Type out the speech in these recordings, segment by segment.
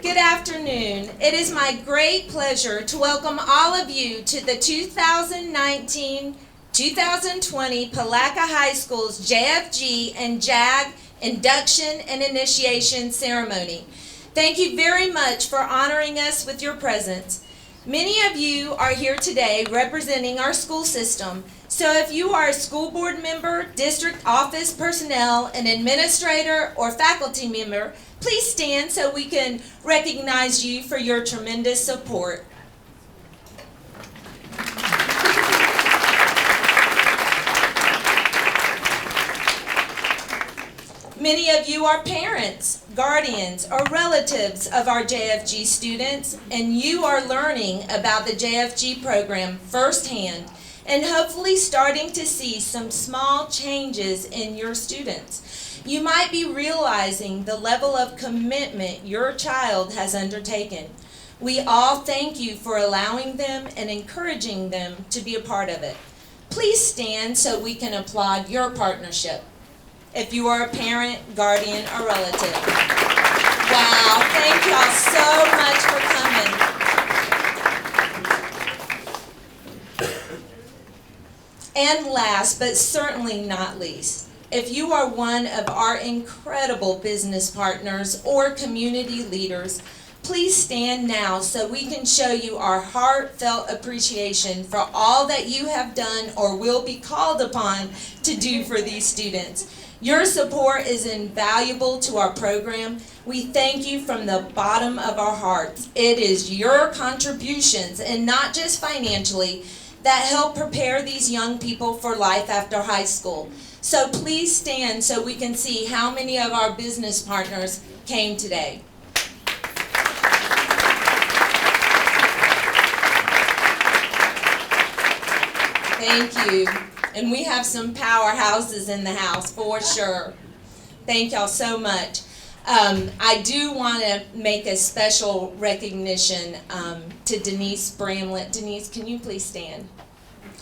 Good afternoon. It is my great pleasure to welcome all of you to the 2019-2020 Palatka High School's JFG and JAG Induction and Initiation Ceremony. Thank you very much for honoring us with your presence. Many of you are here today representing our school system. So if you are a school board member, district office personnel, an administrator, or faculty member, please stand so we can recognize you for your tremendous support. Many of you are parents, guardians, or relatives of our JFG students, and you are learning about the JFG program firsthand and hopefully starting to see some small changes in your students. You might be realizing the level of commitment your child has undertaken. We all thank you for allowing them and encouraging them to be a part of it. Please stand so we can applaud your partnership. If you are a parent, guardian, or relative. Wow, thank y'all so much for coming. And last, but certainly not least, if you are one of our incredible business partners or community leaders, please stand now so we can show you our heartfelt appreciation for all that you have done or will be called upon to do for these students. Your support is invaluable to our program. We thank you from the bottom of our hearts. It is your contributions, and not just financially, that help prepare these young people for life after high school. So please stand so we can see how many of our business partners came today. Thank you. And we have some powerhouses in the house for sure. Thank y'all so much. I do want to make a special recognition to Denis Bramblett. Denise, can you please stand?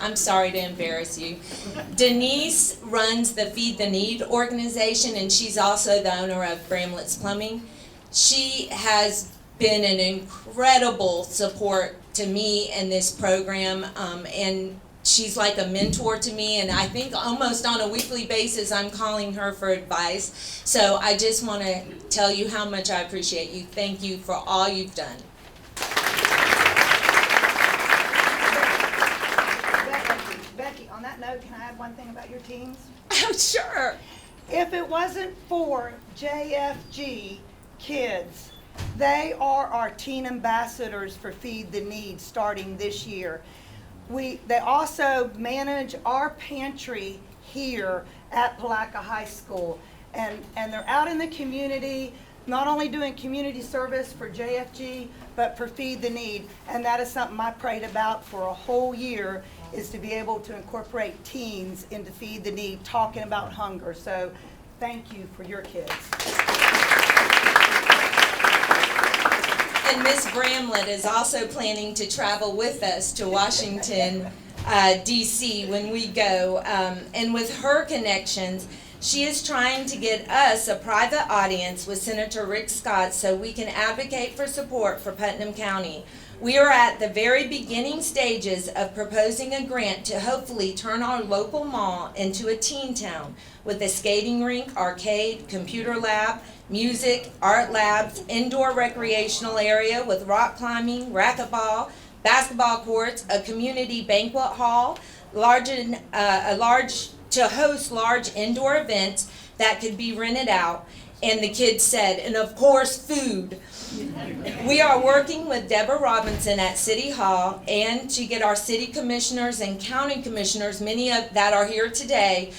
I'm sorry to embarrass you. Denise runs the Feed the Need organization, and she's also the owner of Bramblett's Plumbing. She has been an incredible support to me in this program, and she's like a mentor to me, and I think almost on a weekly basis I'm calling her for advice. So I just want to tell you how much I appreciate you. Thank you for all you've done. Becky, on that note, can I add one thing about your teams? Oh, sure. If it wasn't for JFG kids, they are our teen ambassadors for Feed the Need starting this year. They also manage our pantry here at Palatka High School, and they're out in the community, not only doing community service for JFG, but for Feed the Need, and that is something I prayed about for a whole year, is to be able to incorporate teens into Feed the Need, talking about hunger. So thank you for your kids. And Ms. Bramblett is also planning to travel with us to Washington, D.C. when we go. And with her connections, she is trying to get us a private audience with Senator Rick Scott so we can advocate for support for Putnam County. We are at the very beginning stages of proposing a grant to hopefully turn our local mall into a teen town with a skating rink, arcade, computer lab, music, art labs, indoor recreational area with rock climbing, racquetball, basketball courts, a community banquet hall, to host large indoor events that could be rented out, and the kids said, and of course food. We are working with Deborah Robinson at City Hall and to get our city commissioners and county commissioners, many of that are here today.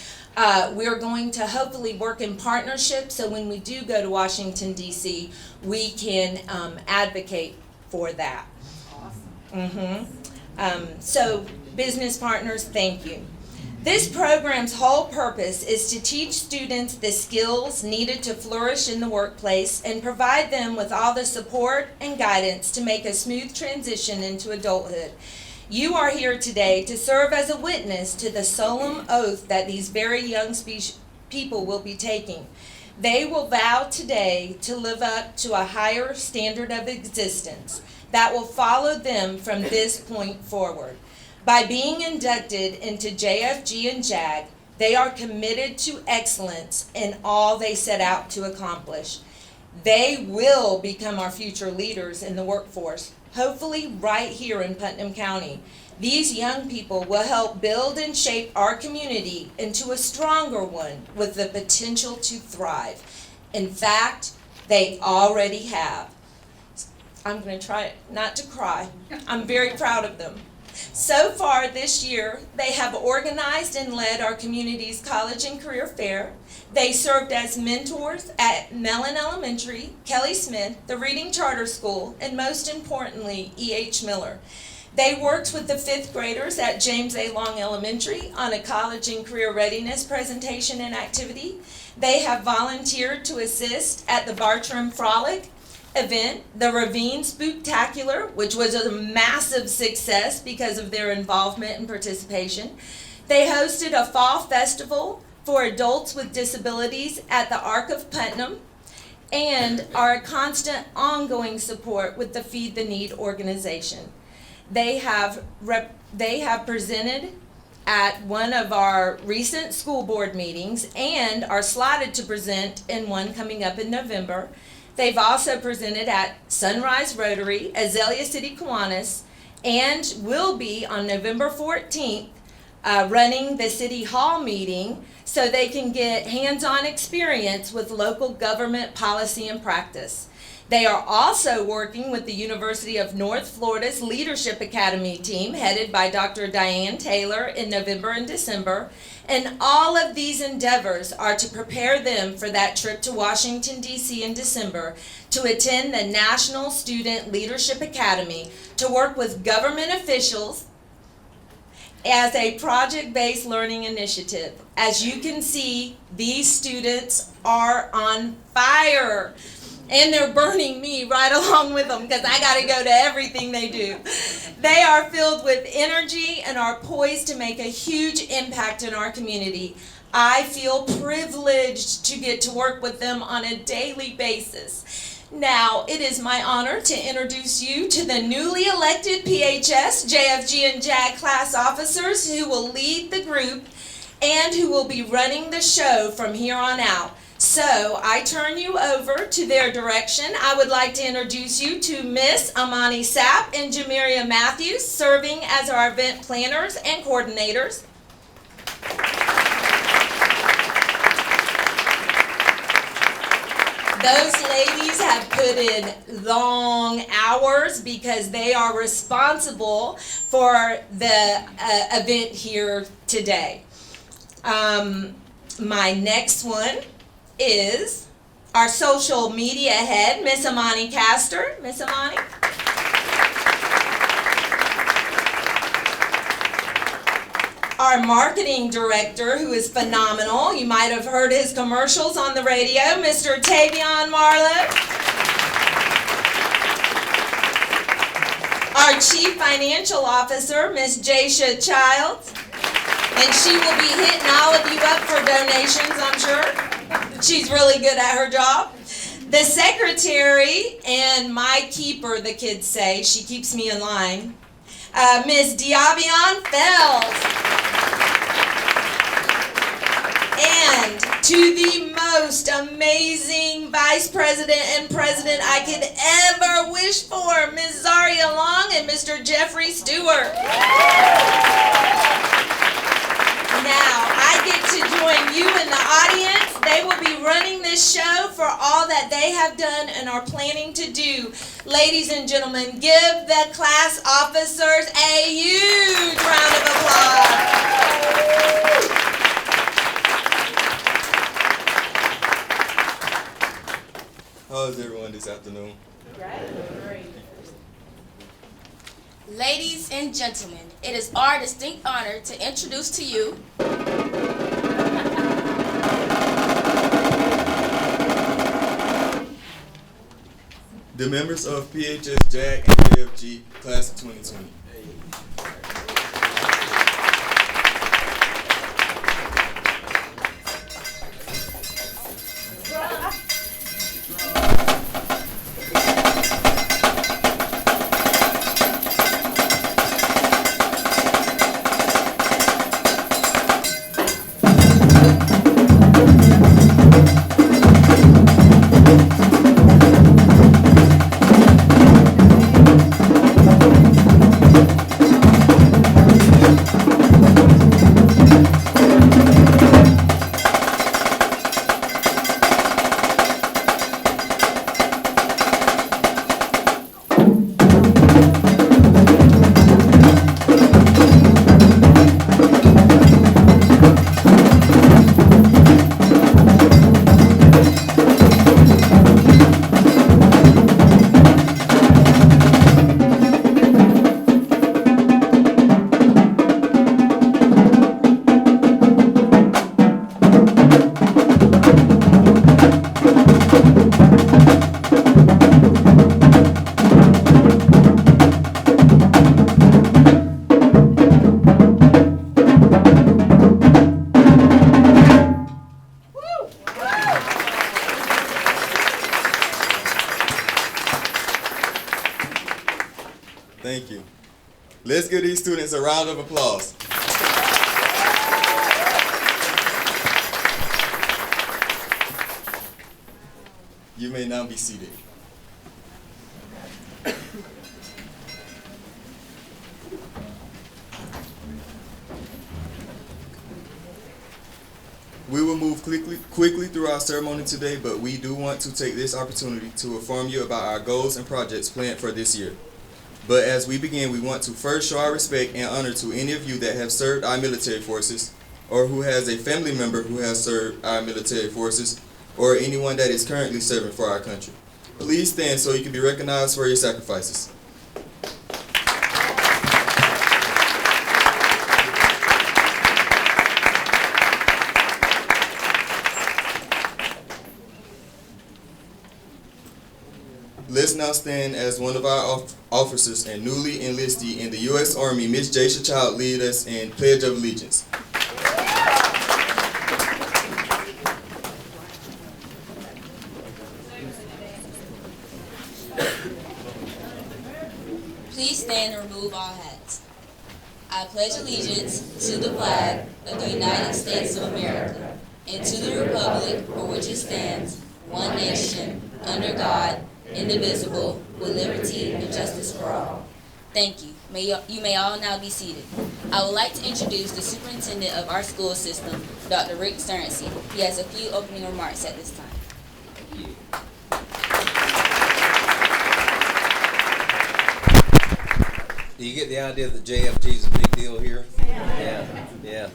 We're going to hopefully work in partnership so when we do go to Washington, D.C., we can advocate for that. Awesome. So business partners, thank you. This program's whole purpose is to teach students the skills needed to flourish in the workplace and provide them with all the support and guidance to make a smooth transition into adulthood. You are here today to serve as a witness to the solemn oath that these very young people will be taking. They will vow today to live up to a higher standard of existence that will follow them from this point forward. By being inducted into JFG and JAG, they are committed to excellence in all they set out to accomplish. They will become our future leaders in the workforce, hopefully right here in Putnam County. These young people will help build and shape our community into a stronger one with the potential to thrive. In fact, they already have. I'm going to try not to cry. I'm very proud of them. So far this year, they have organized and led our community's college and career fair. They served as mentors at Mellon Elementary, Kelly Smith, the Reading Charter School, and most importantly, E.H. Miller. They worked with the 5th graders at James A. Long Elementary on a college and career readiness presentation and activity. They have volunteered to assist at the Bartram Frolic event, the Ravine Spooktacular, which was a massive success because of their involvement and participation. They hosted a fall festival for adults with disabilities at the Arc of Putnam, and are a constant ongoing support with the Feed the Need organization. They have presented at one of our recent school board meetings and are slotted to present in one coming up in November. They've also presented at Sunrise Rotary, Azalea City, Kiwanis, and will be on November 14th running the City Hall meeting so they can get hands-on experience with local government policy and practice. They are also working with the University of North Florida's Leadership Academy team, headed by Dr. Diane Taylor, in November and December. And all of these endeavors are to prepare them for that trip to Washington, D.C. in December to attend the National Student Leadership Academy to work with government officials as a project-based learning initiative. As you can see, these students are on fire. And they're burning me right along with them because I got to go to everything they do. They are filled with energy and are poised to make a huge impact in our community. I feel privileged to get to work with them on a daily basis. Now, it is my honor to introduce you to the newly elected PHS, JFG, and JAG class officers who will lead the group and who will be running the show from here on out. So I turn you over to their direction. I would like to introduce you to Miss Amani Sapp and Jamiria Matthews, serving as our event planners and coordinators. Those ladies have put in long hours because they are responsible for the event here today. My next one is our social media head, Miss Amani Castor. Miss Amani. Our marketing director, who is phenomenal. You might have heard his commercials on the radio, Mr. Tavion Marlowe. Our chief financial officer, Miss Jasha Childs. And she will be hitting all of you up for donations, I'm sure. She's really good at her job. The secretary and my keeper, the kids say, she keeps me in line, Ms. Diabion Fells. And to the most amazing vice president and president I could ever wish for, Ms. Zaria Long and Mr. Jeffrey Stewart. Now, I get to join you in the audience. They will be running this show for all that they have done and are planning to do. Ladies and gentlemen, give the class officers a huge round of applause. How is everyone this afternoon? Great. Ladies and gentlemen, it is our distinct honor to introduce to you the members of PHS, JAG, and JFG class of 2020. students a round of applause. You may now be seated. We will move quickly through our ceremony today, but we do want to take this opportunity to inform you about our goals and projects planned for this year. But as we begin, we want to first show our respect and honor to any of you that have served our military forces, or who has a family member who has served our military forces, or anyone that is currently serving for our country. Please stand so you can be recognized for your sacrifices. Let's now stand as one of our officers and newly enlistee in the U.S. Army, Ms. Jaisha Child, lead us in Pledge of Allegiance. Please stand and remove all hats. I pledge allegiance to the flag of the United States of America and to the republic for which it stands, one nation, under God, indivisible, with liberty and justice for all. Thank you. You may all now be seated. I would like to introduce the superintendent of our school system, Dr. Rick Sorensen. He has a few opening remarks at this time. Thank you. Do you get the idea that JFG is a big deal here? Yeah.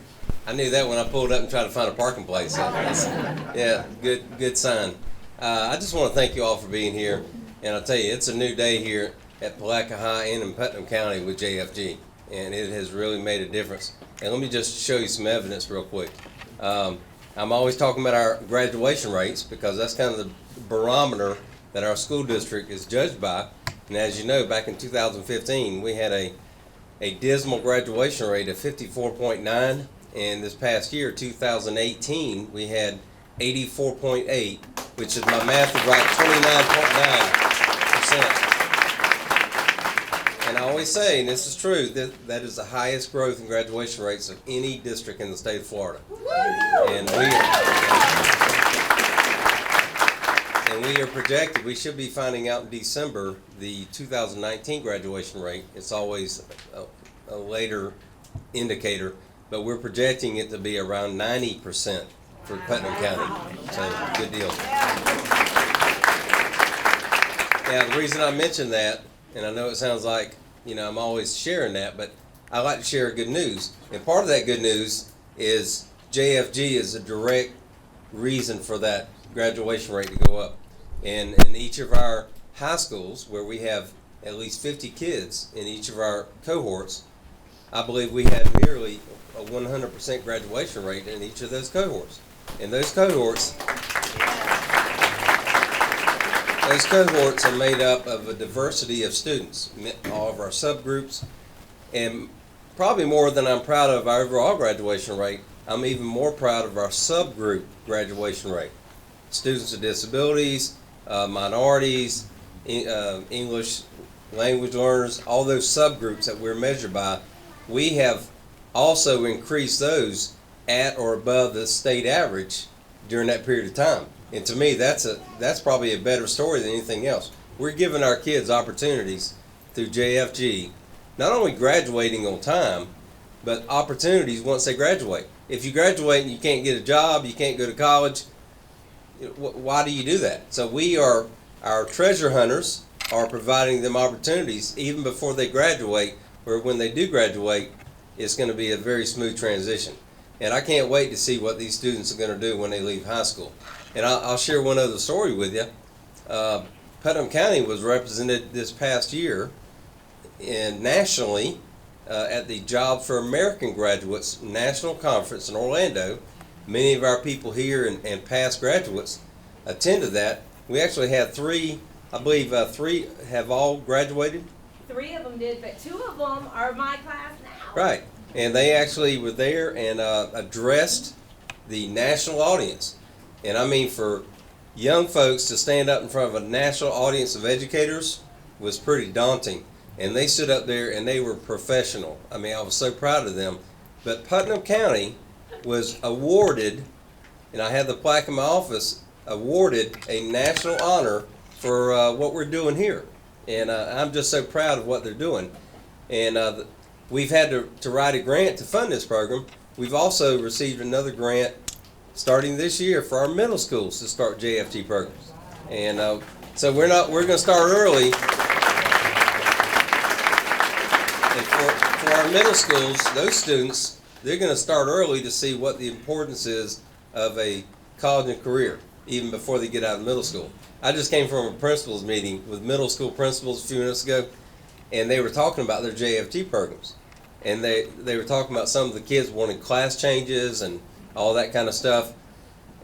I knew that when I pulled up and tried to find a parking place. Yeah, good sign. I just want to thank you all for being here, and I'll tell you, it's a new day here at Palatka High and in Putnam County with JFG, and it has really made a difference. And let me just show you some evidence real quick. I'm always talking about our graduation rates because that's kind of the barometer that our school district is judged by. And as you know, back in 2015, we had a dismal graduation rate of 54.9, and this past year, 2018, we had 84.8, which is, my math is right, 29.9%. And I always say, and this is true, that is the highest growth in graduation rates of any district in the state of Florida. And we are projected, we should be finding out in December, the 2019 graduation rate. It's always a later indicator, but we're projecting it to be around 90% for Putnam County. So, good deal. Now, the reason I mention that, and I know it sounds like, I'm always sharing that, but I like to share good news. And part of that good news is JFG is a direct reason for that graduation rate to go up. And in each of our high schools, where we have at least 50 kids in each of our cohorts, I believe we had nearly a 100% graduation rate in each of those cohorts. And those cohorts are made up of a diversity of students, all of our subgroups, and probably more than I'm proud of our overall graduation rate, I'm even more proud of our subgroup graduation rate. Students with disabilities, minorities, English language learners, all those subgroups that we're measured by, we have also increased those at or above the state average during that period of time. And to me, that's probably a better story than anything else. We're giving our kids opportunities through JFG, not only graduating on time, but opportunities once they graduate. If you graduate and you can't get a job, you can't go to college, why do you do that? So our treasure hunters are providing them opportunities even before they graduate, where when they do graduate, it's going to be a very smooth transition. And I can't wait to see what these students are going to do when they leave high school. And I'll share one other story with you. Putnam County was represented this past year and nationally at the Job for American Graduates National Conference in Orlando. Many of our people here and past graduates attended that. We actually had three have all graduated. 3 of them did, but 2 of them are my class now. Right, and they actually were there and addressed the national audience. And I mean, for young folks to stand up in front of a national audience of educators was pretty daunting. and they stood up there and they were professional. I mean, I was so proud of them. But Putnam County was awarded, and I have the plaque in my office, awarded a national honor for what we're doing here. And I'm just so proud of what they're doing. And we've had to write a grant to fund this program. We've also received another grant starting this year for our middle schools to start JFG programs. And so we're going to start early. And for our middle schools, those students, they're going to start early to see what the importance is of a college and career, even before they get out of middle school. I just came from a principals meeting with middle school principals a few minutes ago, and they were talking about their JFG programs. And they were talking about some of the kids wanting class changes and all that kind of stuff.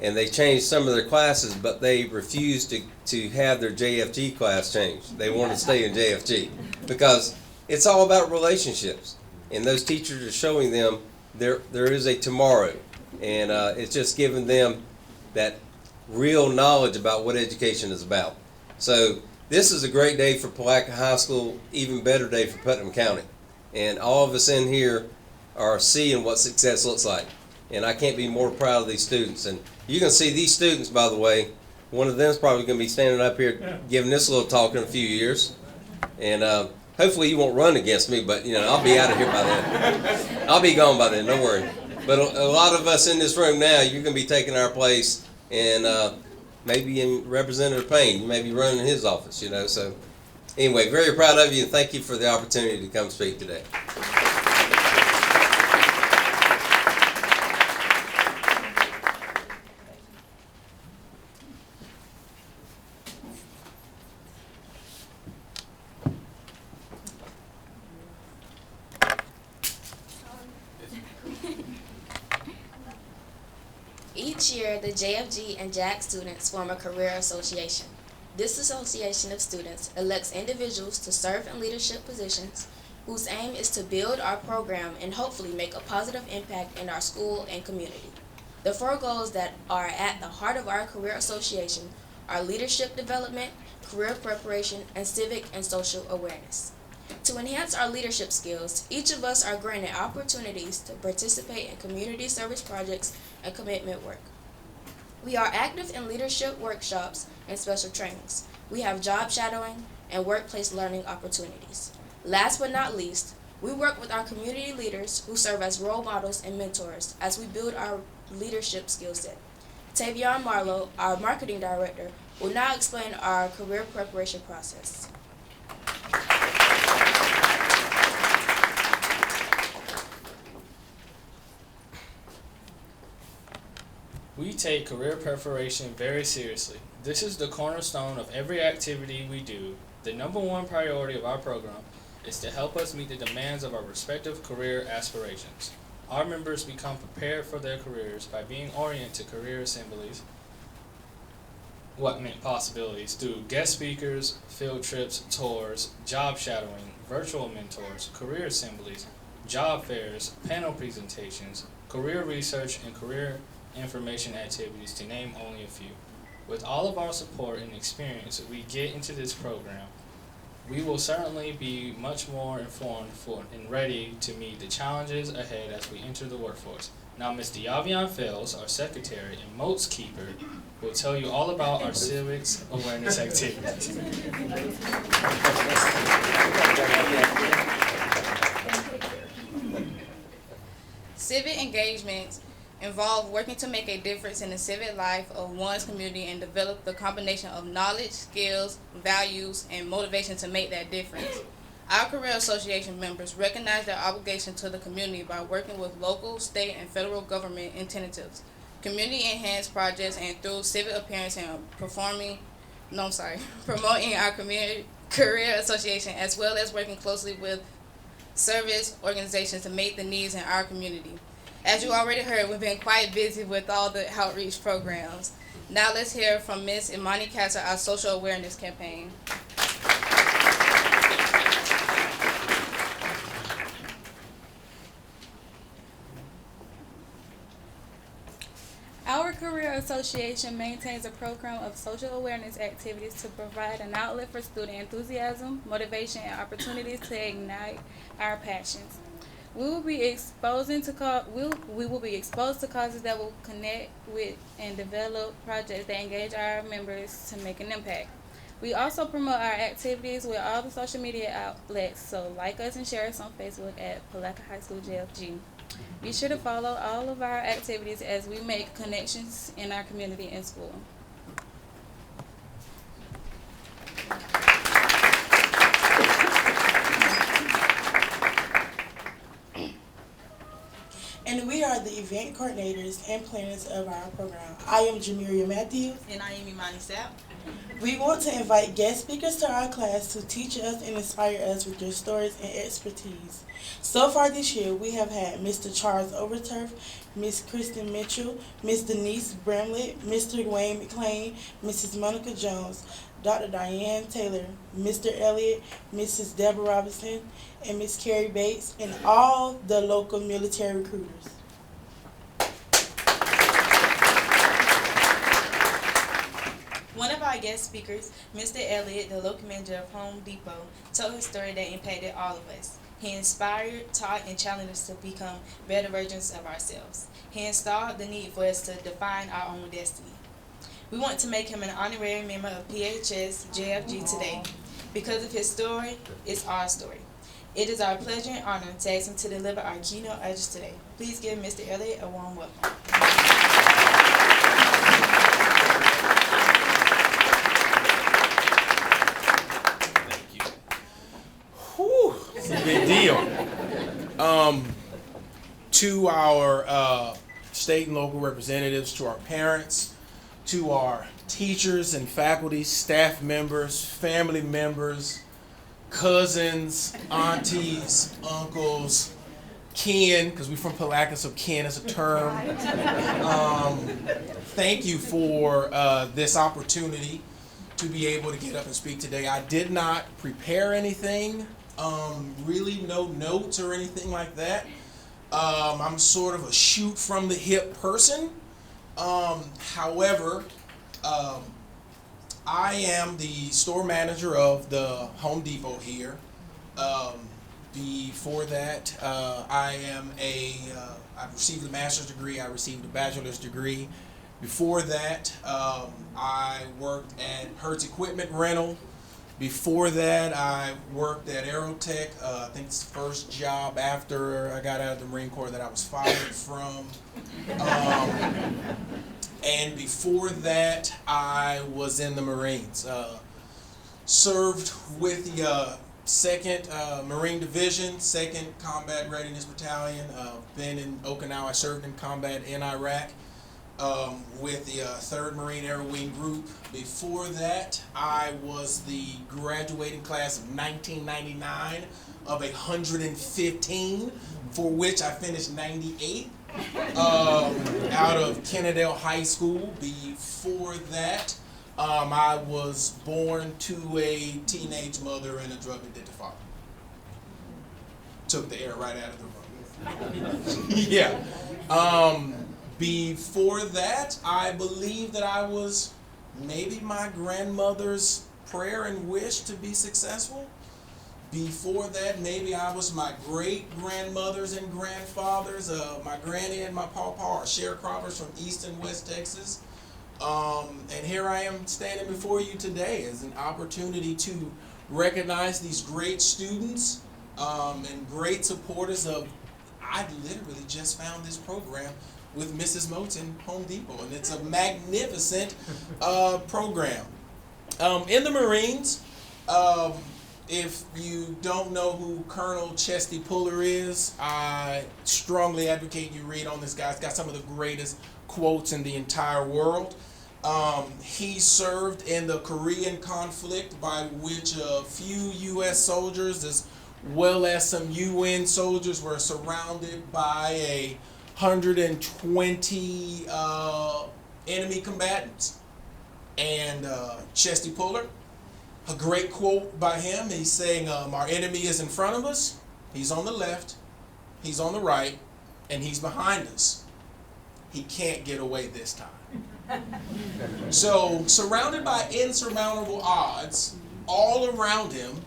And they changed some of their classes, but they refused to have their JFG class changed. They wanted to stay in JFG because it's all about relationships. And those teachers are showing them there is a tomorrow. And it's just giving them that real knowledge about what education is about. So this is a great day for Palatka High School, even better day for Putnam County. And all of us in here are seeing what success looks like. And I can't be more proud of these students. And you can see these students, by the way, one of them is probably going to be standing up here giving this little talk in a few years. And hopefully you won't run against me, but I'll be out of here by then. I'll be gone by then, don't worry. But a lot of us in this room now, you're going to be taking our place, and maybe in Representative Payne, you may be running in his office, So anyway, very proud of you, and thank you for the opportunity to come speak today. Each year, the JFG and JAC students form a career association. This association of students elects individuals to serve in leadership positions whose aim is to build our program and hopefully make a positive impact in our school and community. The 4 goals that are at the heart of our career association are leadership development, career preparation, and civic and social awareness. To enhance our leadership skills, each of us are granted opportunities to participate in community service projects and commitment work. We are active in leadership workshops and special trainings. We have job shadowing and workplace learning opportunities. Last but not least, we work with our community leaders who serve as role models and mentors as we build our leadership skill set. Tavion Marlowe, our marketing director, will now explain our career preparation process. We take career preparation very seriously. This is the cornerstone of every activity we do. The number one priority of our program is to help us meet the demands of our respective career aspirations. Our members become prepared for their careers by being oriented to career assemblies, what meant possibilities, through guest speakers, field trips, tours, job shadowing, virtual mentors, career assemblies, job fairs, panel presentations, career research, and career information activities, to name only a few. With all of our support and experience we get into this program, we will certainly be much more informed and ready to meet the challenges ahead as we enter the workforce. Now, Ms. Diavion Fells, our secretary and moats keeper, will tell you all about our civics awareness activities. Civic engagements involve working to make a difference in the civic life of one's community and develop the combination of knowledge, skills, values, and motivation to make that difference. Our career association members recognize their obligation to the community by working with local, state, and federal government incentives, community-enhanced projects, and through civic appearance and promoting our community career association, as well as working closely with service organizations to meet the needs in our community. As you already heard, we've been quite busy with all the outreach programs. Now let's hear from Ms. Imani Kasser, our social awareness campaign. Our Career Association maintains a program of social awareness activities to provide an outlet for student enthusiasm, motivation, and opportunities to ignite our passions. We will be exposed to causes that will connect with and develop projects that engage our members to make an impact. We also promote our activities with all the social media outlets, so like us and share us on Facebook at Palatka High School JFG. Be sure to follow all of our activities as we make connections in our community and school. And we are the event coordinators and planners of our program. I am Jamiria Matthews. And I am Imani Sapp. We want to invite guest speakers to our class to teach us and inspire us with their stories and expertise. So far this year, we have had Mr. Charles Overturf, Miss Kristen Mitchell, Miss Denis Bramblett, Mr. Wayne McLean, Mrs. Monica Jones, Dr. Diane Taylor, Mr. Elliott, Mrs. Deborah Robinson, and Miss Carrie Bates, and all the local military recruiters. One of our guest speakers, Mr. Elliott, the local manager of Home Depot, told his story that impacted all of us. He inspired, taught, and challenged us to become better versions of ourselves. He installed the need for us to define our own destiny. We want to make him an honorary member of PHS JFG today. Because of his story, it's our story. It is our pleasure and honor to ask him to deliver our keynote address today. Please give Mr. Elliott a warm welcome. It's a big deal. To our state and local representatives, to our parents, to our teachers and faculty, staff members, family members, cousins, aunties, uncles, kin, because we're from Palatka, so kin is a term. Thank you for this opportunity to be able to get up and speak today. I did not prepare anything, really no notes or anything like that. I'm sort of a shoot from the hip person. However, I am the store manager of the Home Depot here. Before that, I've received a master's degree, I received a bachelor's degree. Before that, I worked at Hertz Equipment Rental. Before that, I worked at Aerotech. I think it's the first job after I got out of the Marine Corps that I was fired from. And before that, I was in the Marines. Served with the 2nd Marine Division, 2nd Combat Readiness Battalion. Been in Okinawa. I served in combat in Iraq. With the 3rd Marine Air Wing Group. Before that, I was the graduating class of 1999 of 115, for which I finished 98 out of Kennedale High School. Before that, I was born to a teenage mother and a drug-addicted father. Took the air right out of the room. Yeah. Before that, I believe that I was maybe my grandmother's prayer and wish to be successful. Before that, maybe I was my great-grandmothers and grandfathers. My granny and my pawpaw are sharecroppers from East and West Texas. And here I am standing before you today as an opportunity to recognize these great students and great supporters of, I literally just found this program with Mrs. Moten, Home Depot, and it's a magnificent program. In the Marines, if you don't know who Colonel Chesty Puller is, I strongly advocate you read on this guy. He's got some of the greatest quotes in the entire world. He served in the Korean conflict, by which a few U.S. soldiers as well as some UN soldiers were surrounded by 120 enemy combatants. And Chesty Puller, a great quote by him, he's saying, our enemy is in front of us, he's on the left, he's on the right, and he's behind us. he can't get away this time. So, surrounded by insurmountable odds all around him,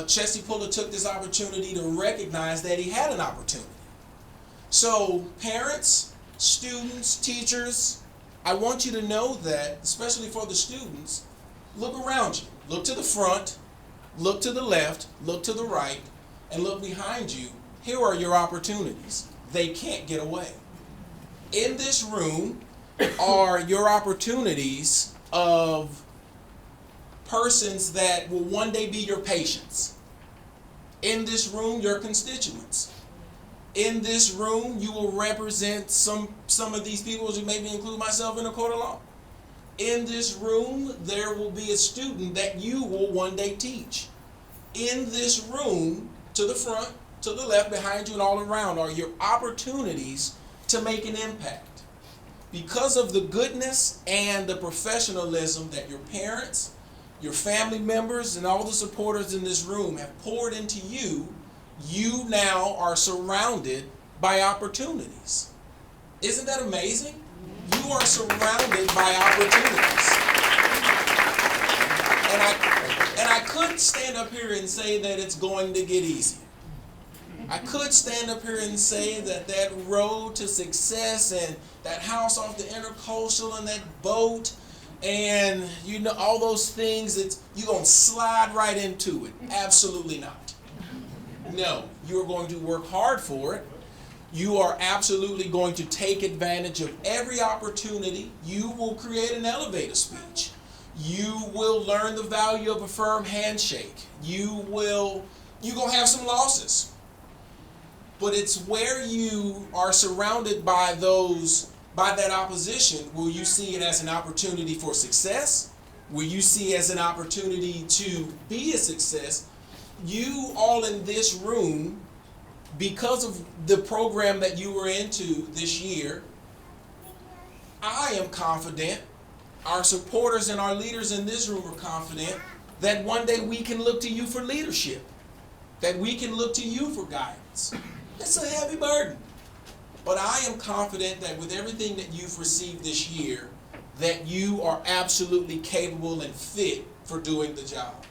Chesty Puller took this opportunity to recognize that he had an opportunity. So, parents, students, teachers, I want you to know that, especially for the students, look around you. Look to the front, look to the left, look to the right, and look behind you. Here are your opportunities. They can't get away. In this room are your opportunities of persons that will one day be your patients. In this room, your constituents. In this room, you will represent some of these people, as you maybe include myself, in a court of law. In this room, there will be a student that you will one day teach. In this room, to the front, to the left, behind you, and all around are your opportunities to make an impact. Because of the goodness and the professionalism that your parents, your family members, and all the supporters in this room have poured into you, you now are surrounded by opportunities. Isn't that amazing? You are surrounded by opportunities. And I could stand up here and say that it's going to get easier. I could stand up here and say that that road to success and that house off the intercoastal and that boat and all those things, you're going to slide right into it. Absolutely not. No, you're going to work hard for it. You are absolutely going to take advantage of every opportunity. You will create an elevator speech. You will learn the value of a firm handshake. You're going to have some losses. But it's where you are surrounded by that opposition, will you see it as an opportunity for success? Will you see it as an opportunity to be a success? You all in this room, because of the program that you were into this year, I am confident, our supporters and our leaders in this room are confident, that one day we can look to you for leadership, that we can look to you for guidance. It's a heavy burden. But I am confident that with everything that you've received this year, that you are absolutely capable and fit for doing the job.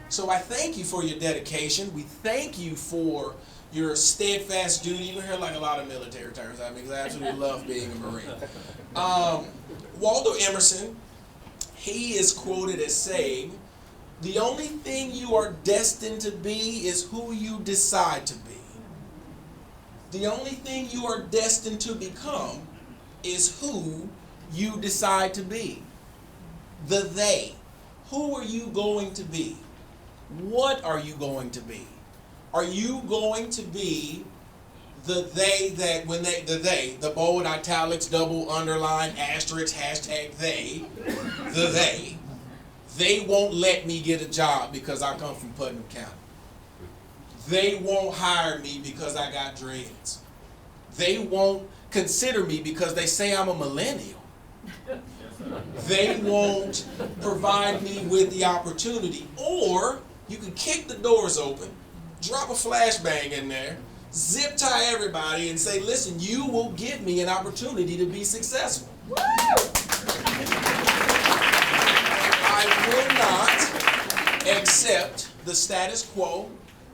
So I thank you for your dedication. We thank you for your steadfast duty. You hear like a lot of military terms, because I absolutely love being a Marine. Waldo Emerson, he is quoted as saying, "The only thing you are destined to be is who you decide to be. The only thing you are destined to become is who you decide to be." The they. Who are you going to be? What are you going to be? Are you going to be the they that when the bold, italics, double, underline, asterisk, hashtag they, the they won't let me get a job because I come from Putnam County. They won't hire me because I got dreads. They won't consider me because they say I'm a millennial. They won't provide me with the opportunity. Or you can kick the doors open, drop a flashbang in there, zip tie everybody and say, listen, you will give me an opportunity to be successful. I will not accept the status quo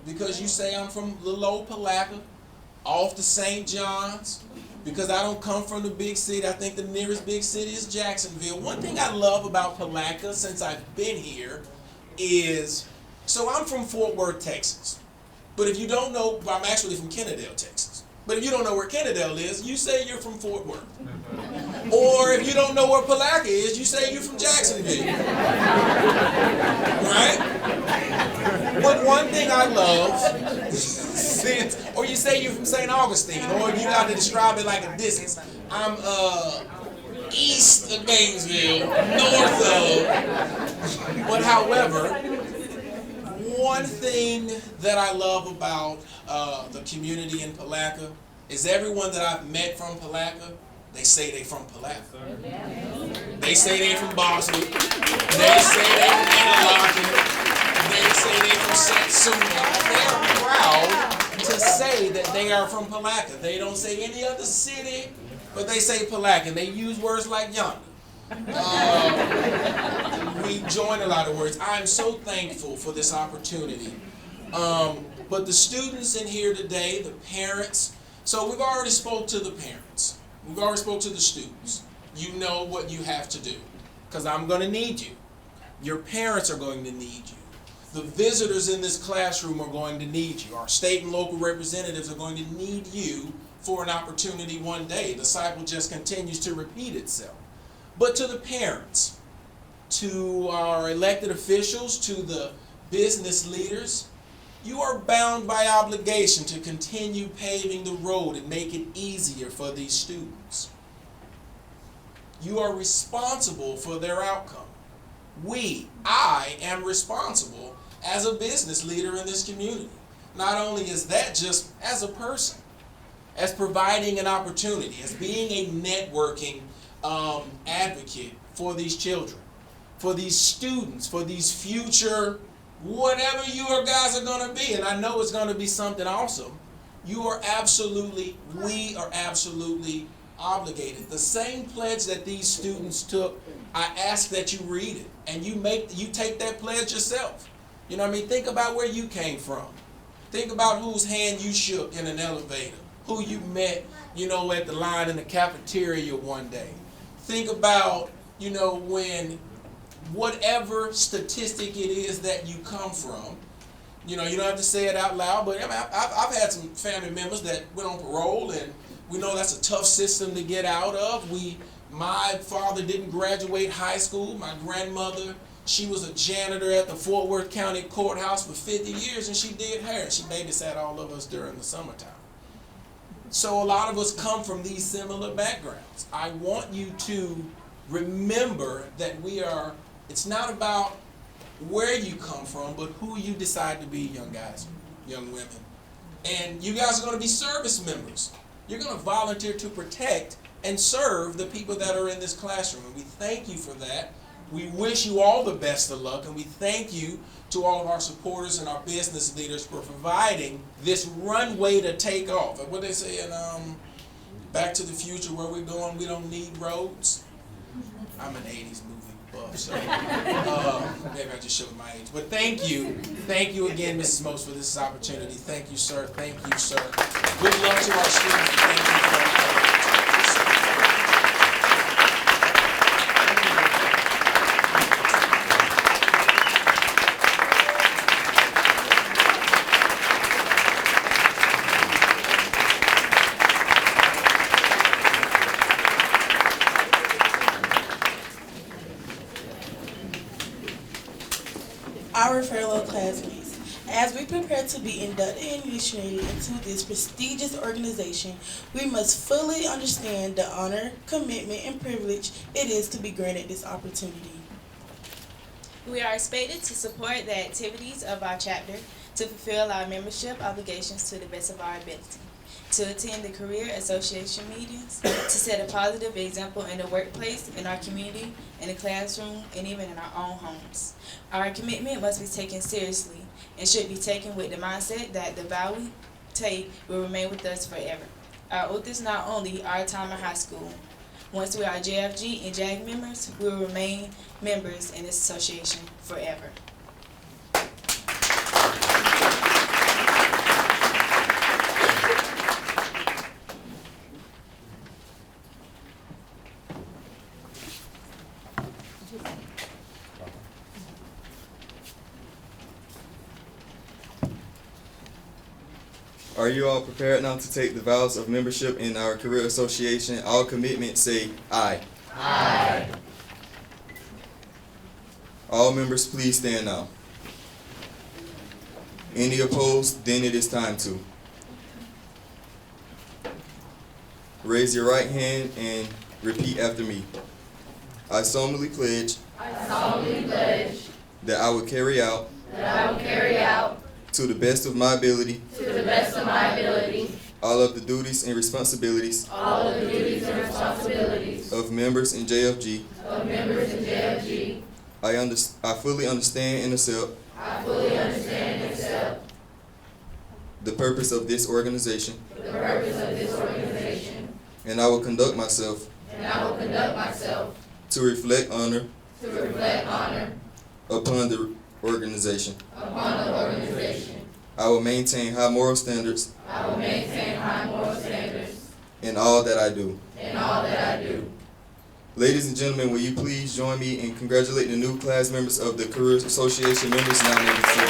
because you say I'm from little old Palatka, off to St. John's, because I don't come from the big city. I think the nearest big city is Jacksonville. One thing I love about Palatka since I've been here is, so I'm from Fort Worth, Texas. But if you don't know, I'm actually from Kennedale, Texas. But if you don't know where Kennedale is, you say you're from Fort Worth. Or if you don't know where Palatka is, you say you're from Jacksonville. Right? But one thing I love, or you say you're from St. Augustine, or you got to describe it like a distance. I'm east of Gainesville, north of. But however, one thing that I love about the community in Palatka is everyone that I've met from Palatka, they say they from Palatka. They say they from Boston. They say they from Interlaken. They say they from Satsuma. They're proud to say that they are from Palatka. They don't say any other city, but they say Palatka. And they use words like yonder. We join a lot of words. I'm so thankful for this opportunity. But the students in here today, the parents, so we've already spoke to the parents. We've already spoke to the students. You know what you have to do, because I'm going to need you. Your parents are going to need you. The visitors in this classroom are going to need you. Our state and local representatives are going to need you for an opportunity one day. The cycle just continues to repeat itself. But to the parents, to our elected officials, to the business leaders, you are bound by obligation to continue paving the road and make it easier for these students. You are responsible for their outcome. I am responsible as a business leader in this community. Not only is that, just as a person, as providing an opportunity, as being a networking advocate for these children, for these students, for these future, whatever you guys are going to be, and I know it's going to be something awesome. We are absolutely obligated. The same pledge that these students took, I ask that you read it, and you take that pledge yourself. You know what I mean? Think about where you came from. Think about whose hand you shook in an elevator, who you met, at the line in the cafeteria one day. Think about, when whatever statistic it is that you come from, you don't have to say it out loud, but I've had some family members that went on parole, and we know that's a tough system to get out of. My father didn't graduate high school. My grandmother, she was a janitor at the Fort Worth County Courthouse for 50 years, and she did hair. She babysat all of us during the summertime. So a lot of us come from these similar backgrounds. I want you to remember that it's not about where you come from, but who you decide to be, young guys, young women. And you guys are going to be service members. You're going to volunteer to protect and serve the people that are in this classroom. And we thank you for that. We wish you all the best of luck, and we thank you to all of our supporters and our business leaders for providing this runway to take off. And what they say in Back to the Future, where we're going, we don't need roads. I'm an 80s movie buff, so maybe I just showed my age. But thank you again, Mrs. Most, for this opportunity. Thank you, sir. Thank you, sir. Good luck to our students. Thank you for Our fellow classmates, as we prepare to be inducted and initiated into this prestigious organization, we must fully understand the honor, commitment, and privilege it is to be granted this opportunity. We are expected to support the activities of our chapter, to fulfill our membership obligations to the best of our ability, to attend the Career Association meetings, to set a positive example in the workplace, in our community, in the classroom, and even in our own homes. Our commitment must be taken seriously and should be taken with the mindset that the vow we take will remain with us forever. Our oath is not only our time in high school. Once we are JFG and JAG members, we will remain members in this association forever. Are you all prepared now to take the vows of membership in our career association? All commitments say aye. Aye. All members, please stand now. Any opposed? Then it is time to raise your right hand and repeat after me. I solemnly pledge that I will carry out to the best of my ability all of the duties and responsibilities of members in JFG. I fully understand and accept the purpose of this organization, and I will conduct myself to reflect honor upon the organization. I will maintain high moral standards in all that I do. Ladies and gentlemen, will you please join me in congratulating the new class members of the Career Association members nominated this year.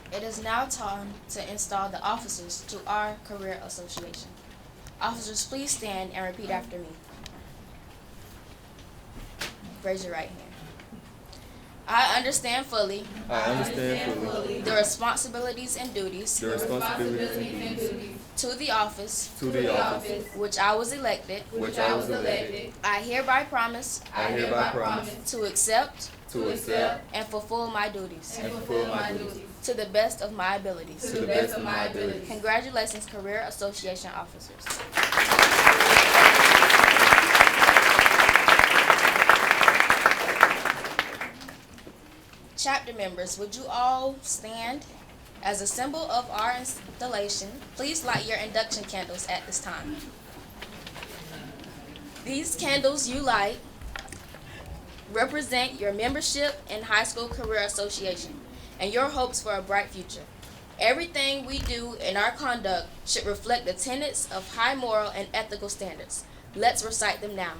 It is now time to install the officers to our Career Association. Officers, please stand and repeat after me. Raise your right hand. I understand fully the responsibilities and duties to the office which I was elected. I hereby promise to accept and fulfill my duties to the best of my abilities. Congratulations, Career Association officers. Chapter members, would you all stand? As a symbol of our installation, please light your induction candles at this time. These candles you light represent your membership in High School Career Association and your hopes for a bright future. Everything we do in our conduct should reflect the tenets of high moral and ethical standards. Let's recite them now.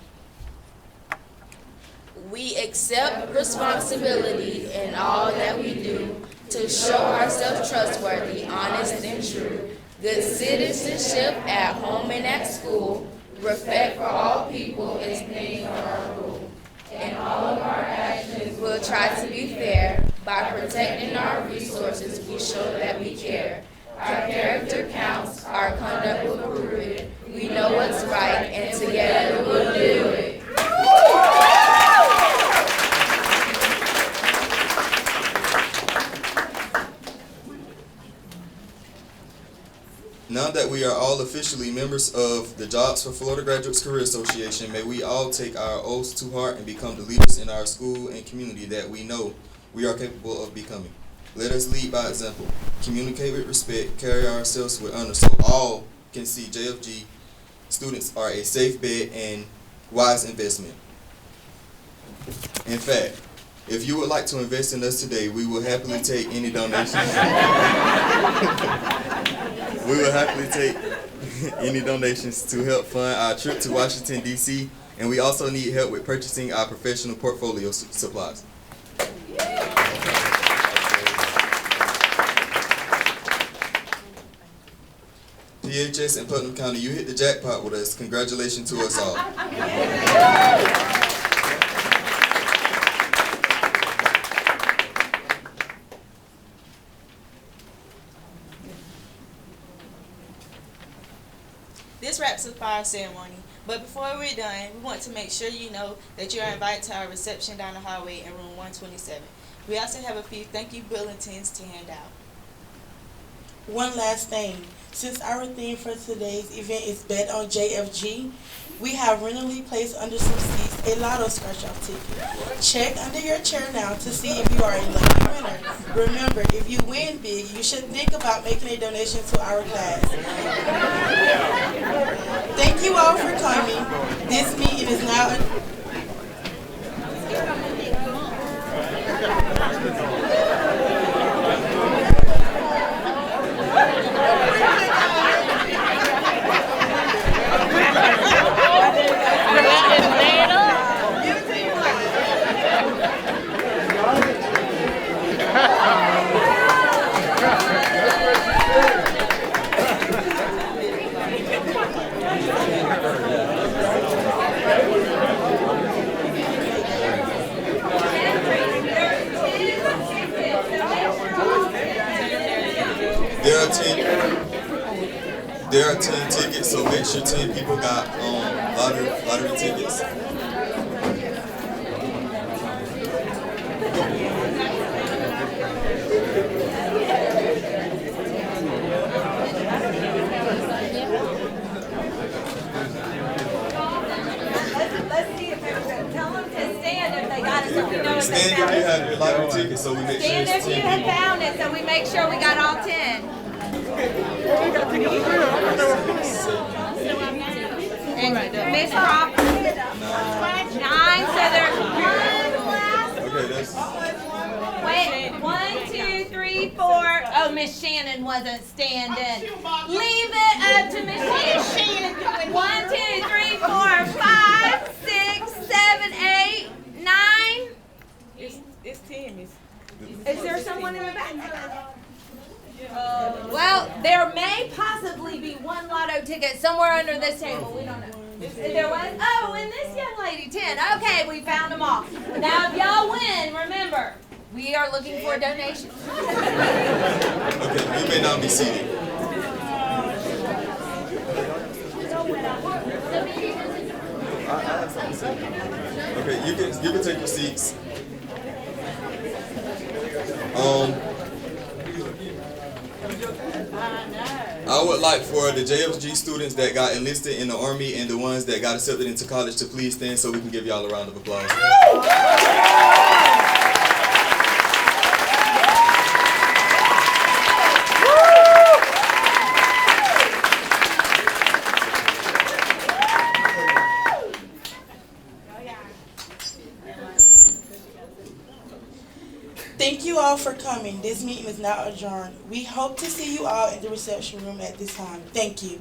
We accept responsibility in all that we do to show ourselves trustworthy, honest, and true. Good citizenship at home and at school. Respect for all people is named our rule. In all of our actions, we'll try to be fair. By protecting our resources, we show that we care. Our character counts, our conduct will prove it. We know what's right, and together we'll do it. Now that we are all officially members of the Jobs for Florida Graduates Career Association, may we all take our oaths to heart and become the leaders in our school and community that we know we are capable of becoming. Let us lead by example, communicate with respect, carry ourselves with honor so all can see JFG students are a safe bet and wise investment. In fact, if you would like to invest in us today, we will happily take any donations. We will happily take any donations to help fund our trip to Washington, D.C., and we also need help with purchasing our professional portfolio supplies. PHS and Putnam County, you hit the jackpot with us. Congratulations to us all. This wraps up our ceremony, but before we're done, we want to make sure you know that you are invited to our reception down the hallway in room 127. We also have a few thank you bulletins to hand out. One last thing, since our theme for today's event is Bet on JFG, we have randomly placed under some seats a lotto scratch-off ticket. Check under your chair now to see if you are a lucky winner. Remember, if you win big, you should think about making a donation to our class. Thank you all for coming. This meeting is now There are 10 tickets, so make sure 10 people got lottery tickets. so we make Stand sure if it's you 10 had people. found it, so we make sure we got all 10. And Miss Crawford, 9, so there's one last. Okay, that's Wait, 1, 2, 3, 4. Oh, Miss Shannon wasn't standing. Leave it up to Miss Shannon. 1, 2, 3, 4, 5, 6, 7, 8, 9. It's 10, Miss. Is there someone in the back? Well, there may possibly be one lotto ticket somewhere under this table. We don't know. There was. Oh, and this young lady, 10. Okay, we found them all. Now, if y'all win, remember, we are looking for a donation. okay. You may not be seated. I have something to say. Okay, you can take your seats. I would like for the JFG students that got enlisted in the Army and the ones that got accepted into college to please stand so we can give y'all a round of applause. Thank you all for coming. This meeting is now adjourned. We hope to see you all in the reception room at this time. Thank you.